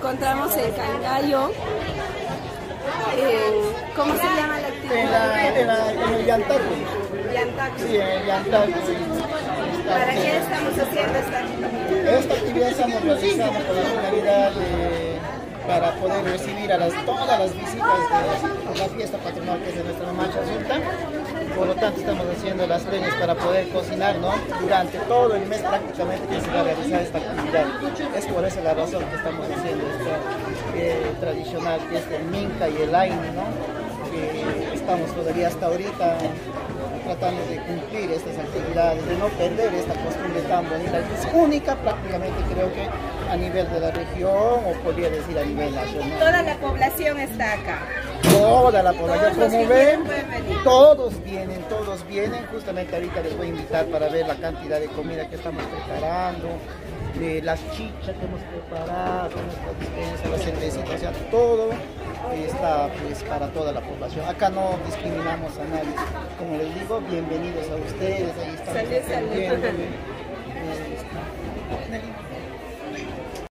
encontramos en Cangallo. ¿Cómo se llama la actividad? En el Yantaco. Yantaco. Sí, en el Yantaco. ¿Para qué estamos haciendo esta actividad? Esta actividad estamos realizando con la finalidad para poder recibir a todas las visitas de la fiesta patronal que es de nuestra Macha Sulta. Por lo tanto, estamos haciendo las leñas para poder cocinar, ¿no? Durante todo el mes prácticamente que se va a realizar esta actividad. Es por esa la razón que estamos haciendo esta tradicional, que es el Minca y el Aini, ¿no? Que estamos todavía hasta ahorita tratando de cumplir estas actividades, de no perder esta costumbre tan bonita, que es única prácticamente, creo que a nivel de la región, o podría decir a nivel nacional. Toda la población está acá. Toda la población, Todos como los que ven, pueden venir. todos vienen. Justamente ahorita les voy a invitar para ver la cantidad de comida que estamos preparando, las chichas que hemos preparado, nuestra dispensa, las cervecitas, o sea, todo está pues para toda la población. Acá no discriminamos a nadie. Como les digo, bienvenidos a ustedes, ahí estamos atendiendo.